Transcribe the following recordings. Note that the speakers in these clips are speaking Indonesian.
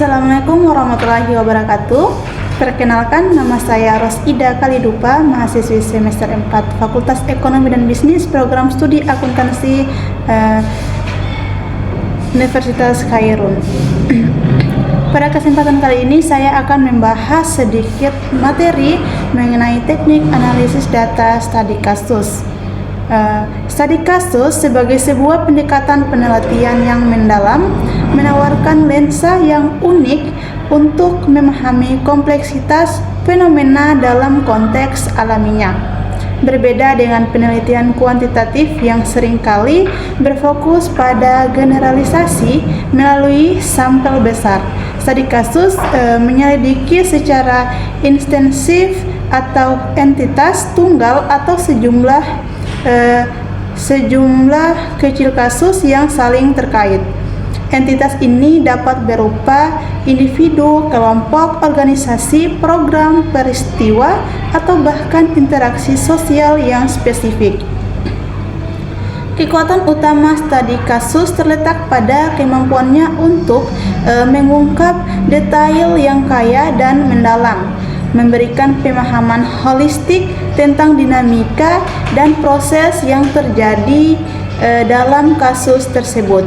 Assalamualaikum warahmatullahi wabarakatuh. Perkenalkan, nama saya Rosida Kalidupa, mahasiswi semester 4 Fakultas Ekonomi dan Bisnis, program studi akuntansi Universitas Khairun. Pada kesempatan kali ini saya akan membahas sedikit materi mengenai teknik analisis data studi kasus. Studi kasus sebagai sebuah pendekatan penelitian yang mendalam menawarkan lensa yang unik untuk memahami kompleksitas fenomena dalam konteks alaminya. Berbeda dengan penelitian kuantitatif yang seringkali berfokus pada generalisasi melalui sampel besar, studi kasus menyelidiki secara intensif atau entitas tunggal atau sejumlah kecil kasus yang saling terkait. Entitas ini dapat berupa individu, kelompok, organisasi, program, peristiwa, atau bahkan interaksi sosial yang spesifik. Kekuatan utama studi kasus terletak pada kemampuannya untuk mengungkap detail yang kaya dan mendalam, memberikan pemahaman holistik tentang dinamika dan proses yang terjadi dalam kasus tersebut.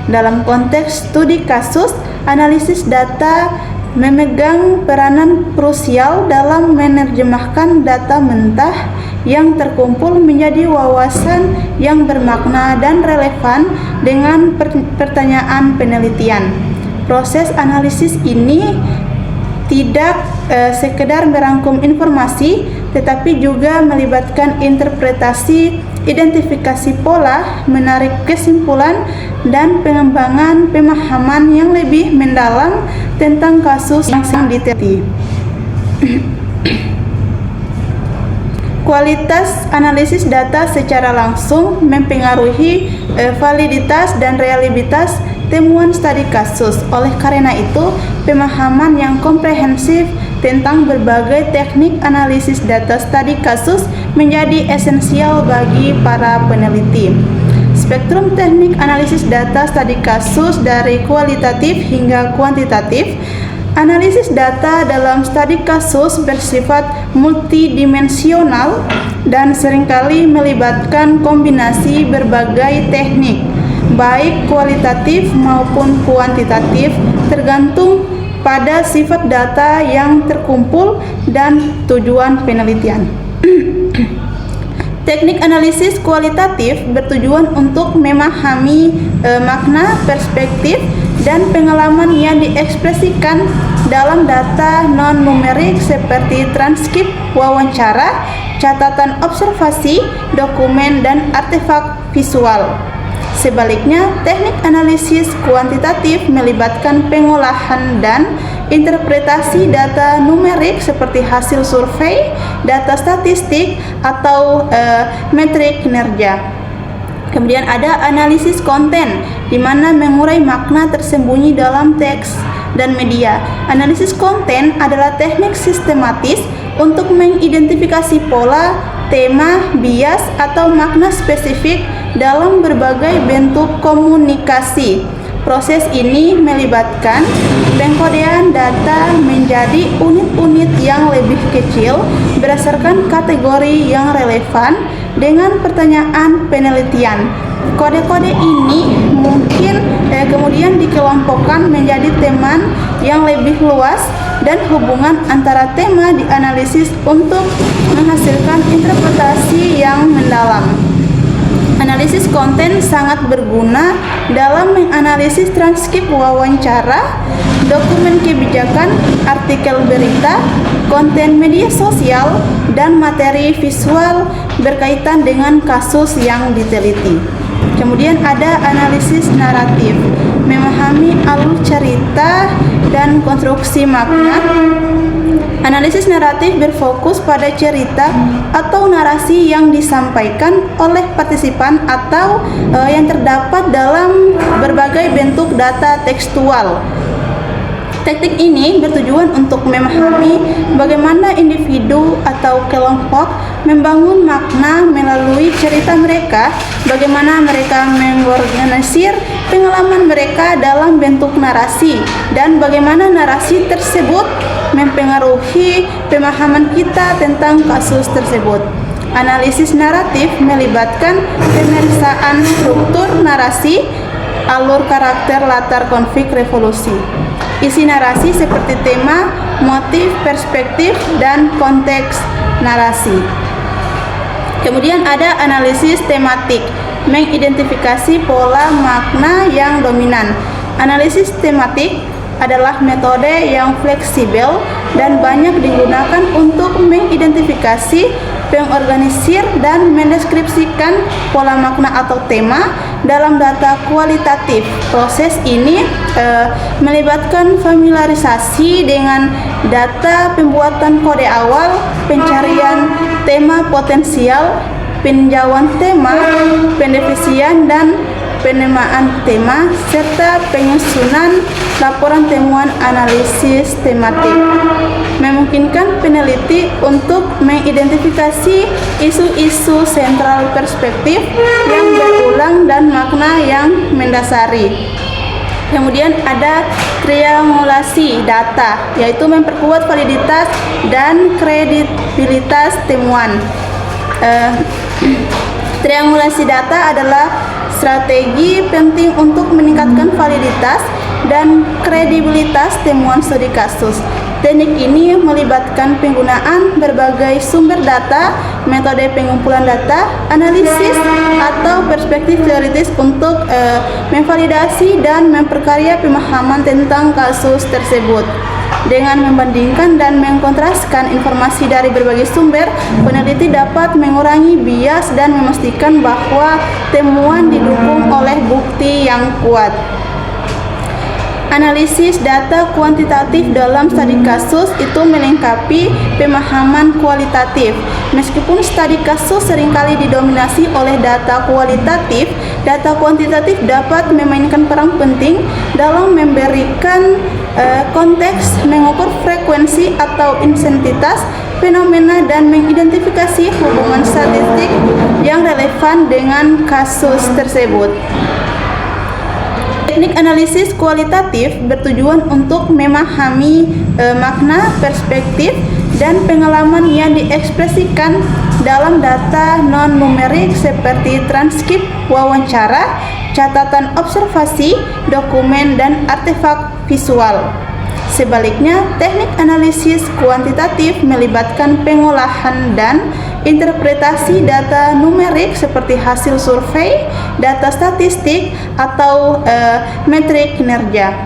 Dalam konteks studi kasus, analisis data memegang peranan krusial dalam menerjemahkan data mentah yang terkumpul menjadi wawasan yang bermakna dan relevan dengan pertanyaan penelitian. Proses analisis ini tidak sekedar merangkum informasi, tetapi juga melibatkan interpretasi, identifikasi pola, menarik kesimpulan, dan pengembangan pemahaman yang lebih mendalam tentang kasus yang sedang diteliti. Kualitas analisis data secara langsung mempengaruhi validitas dan reliabilitas temuan studi kasus. Oleh karena itu, pemahaman yang komprehensif tentang berbagai teknik analisis data studi kasus menjadi esensial bagi para peneliti. Spektrum teknik analisis data studi kasus dari kualitatif hingga kuantitatif. Analisis data dalam studi kasus bersifat multidimensional dan seringkali melibatkan kombinasi berbagai teknik, baik kualitatif maupun kuantitatif, tergantung pada sifat data yang terkumpul dan tujuan penelitian. Teknik analisis kualitatif bertujuan untuk memahami makna, perspektif, dan pengalaman yang diekspresikan dalam data non-numerik seperti transkrip wawancara, catatan observasi, dokumen, dan artefak visual. Sebaliknya, teknik analisis kuantitatif melibatkan pengolahan dan interpretasi data numerik seperti hasil survei, data statistik, atau metrik kinerja. Kemudian ada analisis konten, di mana mengurai makna tersembunyi dalam teks dan media. Analisis konten adalah teknik sistematis untuk mengidentifikasi pola, tema, bias, atau makna spesifik dalam berbagai bentuk komunikasi. Proses ini melibatkan pengkodean data menjadi unit-unit yang lebih kecil berdasarkan kategori yang relevan dengan pertanyaan penelitian. Kode-kode ini mungkin kemudian dikelompokkan menjadi teman yang lebih luas dan hubungan antara tema dianalisis untuk menghasilkan interpretasi yang mendalam. Analisis konten sangat berguna dalam menganalisis transkrip wawancara, dokumen kebijakan, artikel berita, konten media sosial, dan materi visual berkaitan dengan kasus yang diteliti. Kemudian ada analisis naratif, memahami alur cerita dan konstruksi makna. Analisis naratif berfokus pada cerita atau narasi yang disampaikan oleh partisipan atau yang terdapat dalam berbagai bentuk data tekstual. Teknik ini bertujuan untuk memahami bagaimana individu atau kelompok membangun makna melalui cerita mereka, bagaimana mereka mengorganisir pengalaman mereka dalam bentuk narasi, dan bagaimana narasi tersebut mempengaruhi pemahaman kita tentang kasus tersebut. Analisis naratif melibatkan pemeriksaan struktur narasi, alur karakter, latar konflik, revolusi. Isi narasi seperti tema, motif, perspektif, dan konteks narasi. Kemudian ada analisis tematik, mengidentifikasi pola makna yang dominan. Analisis tematik adalah metode yang fleksibel dan banyak digunakan untuk mengidentifikasi, mengorganisir, dan mendeskripsikan pola makna atau tema dalam data kualitatif. Proses ini melibatkan familiarisasi dengan data, pembuatan kode awal, pencarian tema potensial, peninjauan tema, pendefinisian dan penamaan tema, serta penyusunan laporan temuan analisis tematik. Memungkinkan peneliti untuk mengidentifikasi isu-isu sentral, perspektif yang berulang, dan makna yang mendasari. Kemudian ada triangulasi data, yaitu memperkuat validitas dan kredibilitas temuan. Triangulasi data adalah strategi penting untuk meningkatkan validitas dan kredibilitas temuan studi kasus. Teknik ini melibatkan penggunaan berbagai sumber data, metode pengumpulan data, analisis, atau perspektif teoritis untuk memvalidasi dan memperkaya pemahaman tentang kasus tersebut. Dengan membandingkan dan mengkontraskan informasi dari berbagai sumber, peneliti dapat mengurangi bias dan memastikan bahwa temuan didukung oleh bukti yang kuat. Analisis data kuantitatif dalam studi kasus itu melengkapi pemahaman kualitatif. Meskipun studi kasus seringkali didominasi oleh data kualitatif, data kuantitatif dapat memainkan peran penting dalam memberikan konteks, mengukur frekuensi atau intensitas fenomena, dan mengidentifikasi hubungan statistik yang relevan dengan kasus tersebut. Teknik analisis kualitatif bertujuan untuk memahami makna, perspektif, dan pengalaman yang diekspresikan dalam data non-numerik seperti transkrip wawancara, catatan observasi, dokumen, dan artefak visual. Sebaliknya, teknik analisis kuantitatif melibatkan pengolahan dan interpretasi data numerik seperti hasil survei, data statistik, atau metrik kinerja.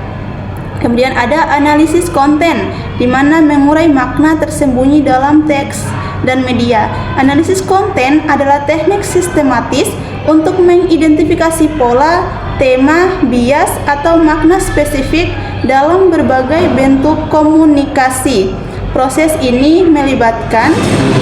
Kemudian ada analisis konten, di mana mengurai makna tersembunyi dalam teks dan media. Analisis konten adalah teknik sistematis untuk mengidentifikasi pola, tema, bias, atau makna spesifik dalam berbagai bentuk komunikasi. Proses ini melibatkan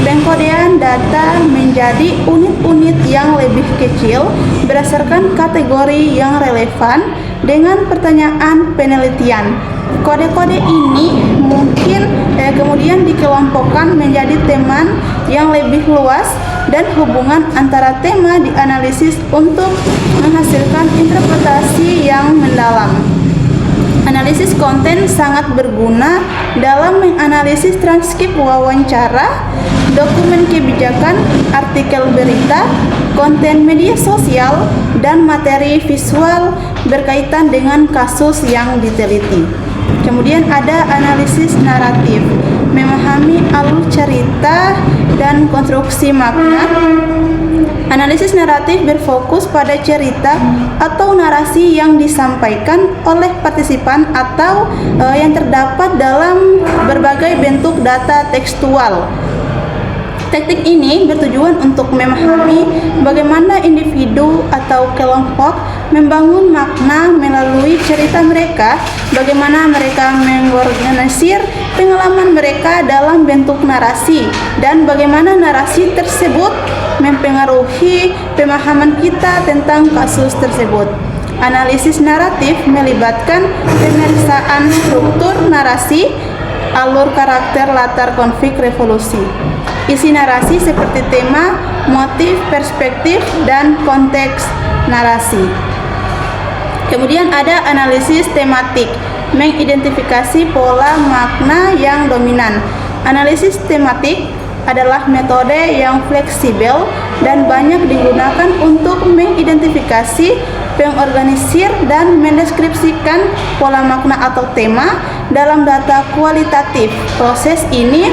pengkodean data menjadi unit-unit yang lebih kecil berdasarkan kategori yang relevan dengan pertanyaan penelitian. Kode-kode ini mungkin kemudian dikelompokkan menjadi teman yang lebih luas dan hubungan antara tema dianalisis untuk menghasilkan interpretasi yang mendalam. Analisis konten sangat berguna dalam menganalisis transkrip wawancara, dokumen kebijakan, artikel berita, konten media sosial, dan materi visual berkaitan dengan kasus yang diteliti. Kemudian ada analisis naratif, memahami alur cerita dan konstruksi makna. Analisis naratif berfokus pada cerita atau narasi yang disampaikan oleh partisipan atau yang terdapat dalam berbagai bentuk data tekstual. Teknik ini bertujuan untuk memahami bagaimana individu atau kelompok membangun makna melalui cerita mereka, bagaimana mereka mengorganisir pengalaman mereka dalam bentuk narasi, dan bagaimana narasi tersebut mempengaruhi pemahaman kita tentang kasus tersebut. Analisis naratif melibatkan pemeriksaan struktur narasi, alur karakter, latar konflik, revolusi. Isi narasi seperti tema, motif, perspektif, dan konteks narasi. Kemudian ada analisis tematik, mengidentifikasi pola makna yang dominan. Analisis tematik adalah metode yang fleksibel dan banyak digunakan untuk mengidentifikasi, mengorganisir, dan mendeskripsikan pola makna atau tema dalam data kualitatif. Proses ini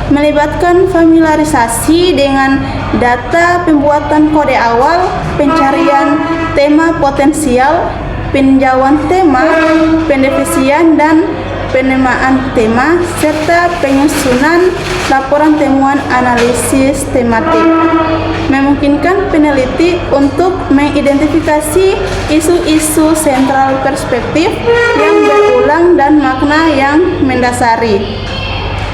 melibatkan familiarisasi dengan data, pembuatan kode awal, pencarian tema potensial, peninjauan tema, pendefinisian dan penamaan tema, serta penyusunan laporan temuan analisis tematik. Memungkinkan peneliti untuk mengidentifikasi isu-isu sentral, perspektif yang berulang, dan makna yang mendasari.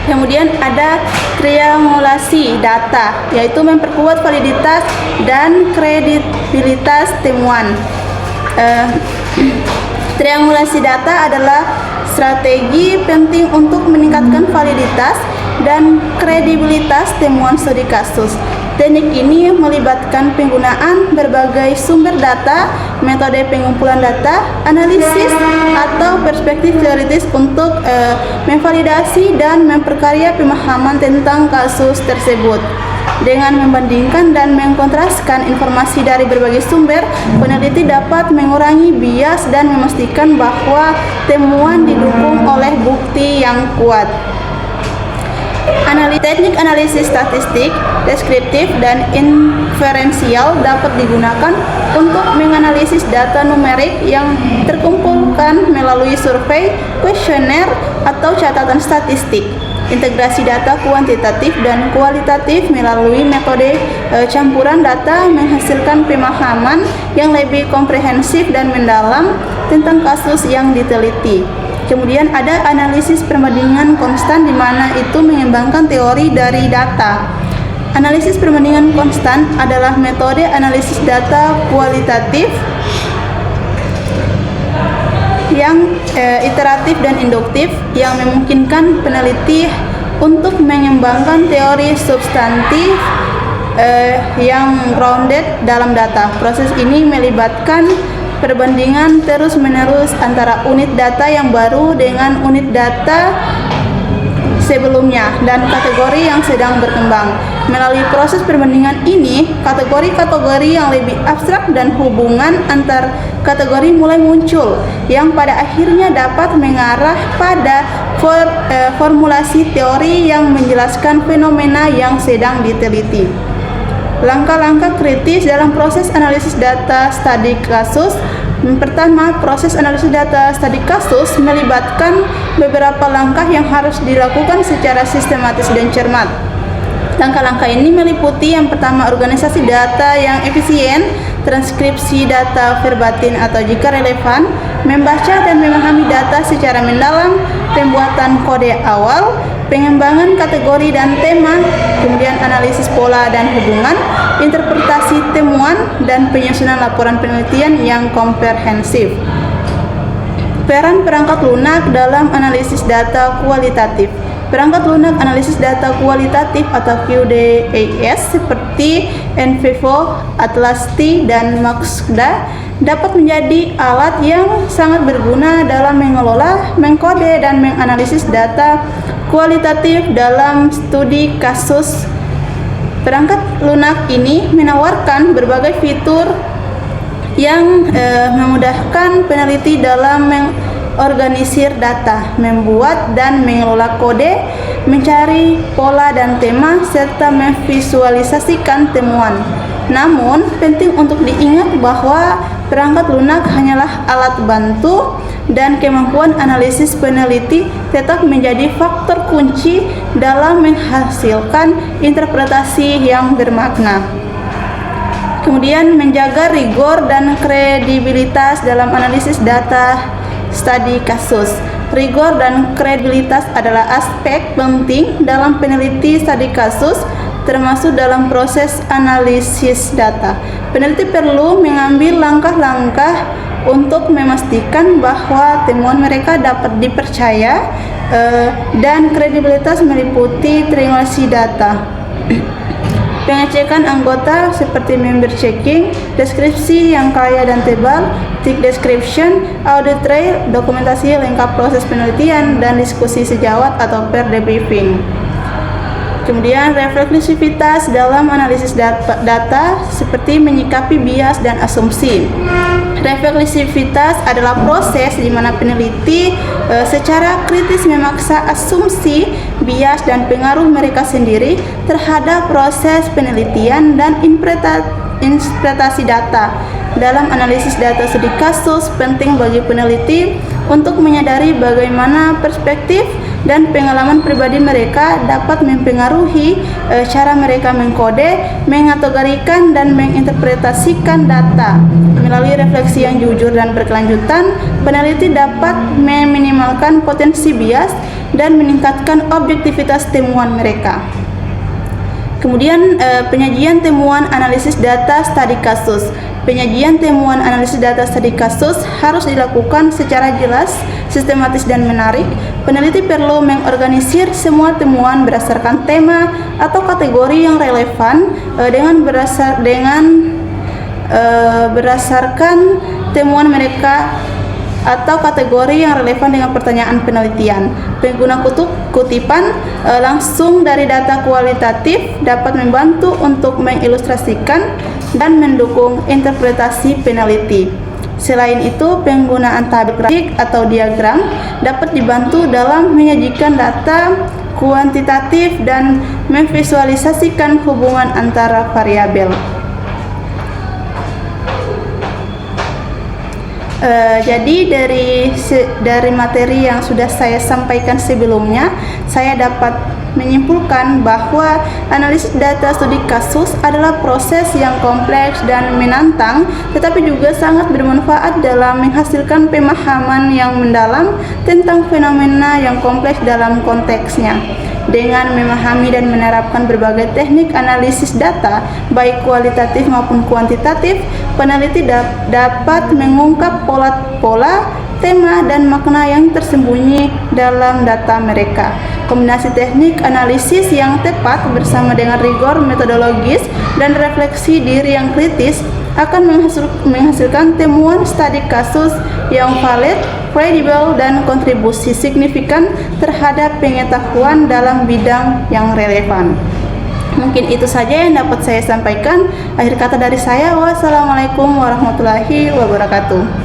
Kemudian ada triangulasi data, yaitu memperkuat validitas dan kredibilitas temuan. Triangulasi data adalah strategi penting untuk meningkatkan validitas dan kredibilitas temuan studi kasus. Teknik ini melibatkan penggunaan berbagai sumber data, metode pengumpulan data, analisis, atau perspektif teoritis untuk memvalidasi dan memperkaya pemahaman tentang kasus tersebut. Dengan membandingkan dan mengkontraskan informasi dari berbagai sumber, peneliti dapat mengurangi bias dan memastikan bahwa temuan didukung oleh bukti yang kuat. Teknik analisis statistik, deskriptif, dan inferensial dapat digunakan untuk menganalisis data numerik yang terkumpulkan melalui survei, kuesioner, atau catatan statistik. Integrasi data kuantitatif dan kualitatif melalui metode campuran data menghasilkan pemahaman yang lebih komprehensif dan mendalam tentang kasus yang diteliti. Kemudian ada analisis perbandingan konstan, di mana itu mengembangkan teori dari data. Analisis perbandingan konstan adalah metode analisis data kualitatif yang iteratif dan induktif yang memungkinkan peneliti untuk mengembangkan teori substantif yang grounded dalam data. Proses ini melibatkan perbandingan terus-menerus antara unit data yang baru dengan unit data sebelumnya dan kategori yang sedang berkembang. Melalui proses perbandingan ini, kategori-kategori yang lebih abstrak dan hubungan antar kategori mulai muncul, yang pada akhirnya dapat mengarah pada formulasi teori yang menjelaskan fenomena yang sedang diteliti. Langkah-langkah kritis dalam proses analisis data studi kasus. Pertama, proses analisis data studi kasus melibatkan beberapa langkah yang harus dilakukan secara sistematis dan cermat. Langkah-langkah ini meliputi yang pertama, organisasi data yang efisien, transkripsi data verbatim atau jika relevan, membaca dan memahami data secara mendalam, pembuatan kode awal, pengembangan kategori dan tema, kemudian analisis pola dan hubungan, interpretasi temuan, dan penyusunan laporan penelitian yang komprehensif. Peran perangkat lunak dalam analisis data kualitatif. Perangkat lunak analisis data kualitatif atau QDAS seperti NVivo, Atlasti, dan Maxqda dapat menjadi alat yang sangat berguna dalam mengelola, mengkode, dan menganalisis data kualitatif dalam studi kasus. Perangkat lunak ini menawarkan berbagai fitur yang memudahkan peneliti dalam organisir data, membuat dan mengelola kode, mencari pola dan tema, serta memvisualisasikan temuan. Namun, penting untuk diingat bahwa perangkat lunak hanyalah alat bantu dan kemampuan analisis peneliti tetap menjadi faktor kunci dalam menghasilkan interpretasi yang bermakna. Kemudian, menjaga rigor dan kredibilitas dalam analisis data studi kasus. Rigor dan kredibilitas adalah aspek penting dalam peneliti studi kasus. termasuk dalam proses analisis data. Peneliti perlu mengambil langkah-langkah untuk memastikan bahwa temuan mereka dapat dipercaya dan kredibilitas meliputi triangulasi data. Pengecekan anggota seperti member checking, deskripsi yang kaya dan tebal, thick description, audit trail, dokumentasi lengkap proses penelitian, dan diskusi sejawat atau peer debriefing. Kemudian refleksivitas dalam analisis data seperti menyikapi bias dan asumsi. Refleksivitas adalah proses di mana peneliti secara kritis memaksa asumsi, bias, dan pengaruh mereka sendiri terhadap proses penelitian dan interpretasi data. Dalam analisis data studi kasus, penting bagi peneliti untuk menyadari bagaimana perspektif dan pengalaman pribadi mereka dapat mempengaruhi cara mereka mengkode, mengategorikan, dan menginterpretasikan data. Melalui refleksi yang jujur dan berkelanjutan, peneliti dapat meminimalkan potensi bias dan meningkatkan objektivitas temuan mereka. Kemudian penyajian temuan analisis data studi kasus. Penyajian temuan analisis data studi kasus harus dilakukan secara jelas, sistematis, dan menarik. Peneliti perlu mengorganisir semua temuan berdasarkan tema atau kategori yang relevan berdasarkan temuan mereka atau kategori yang relevan dengan pertanyaan penelitian. Pengguna kutipan langsung dari data kualitatif dapat membantu untuk mengilustrasikan dan mendukung interpretasi peneliti. Selain itu, penggunaan tabel grafik atau diagram dapat dibantu dalam menyajikan data kuantitatif dan memvisualisasikan hubungan antara variabel. Jadi dari materi yang sudah saya sampaikan sebelumnya, saya dapat menyimpulkan bahwa analisis data studi kasus adalah proses yang kompleks dan menantang, tetapi juga sangat bermanfaat dalam menghasilkan pemahaman yang mendalam tentang fenomena yang kompleks dalam konteksnya. Dengan memahami dan menerapkan berbagai teknik analisis data, baik kualitatif maupun kuantitatif, peneliti dapat mengungkap pola-pola, tema, dan makna yang tersembunyi dalam data mereka. Kombinasi teknik analisis yang tepat bersama dengan rigor metodologis dan refleksi diri yang kritis akan menghasilkan temuan studi kasus yang valid, kredibel, dan kontribusi signifikan terhadap pengetahuan dalam bidang yang relevan. Mungkin itu saja yang dapat saya sampaikan. Akhir kata dari saya, wassalamualaikum warahmatullahi wabarakatuh.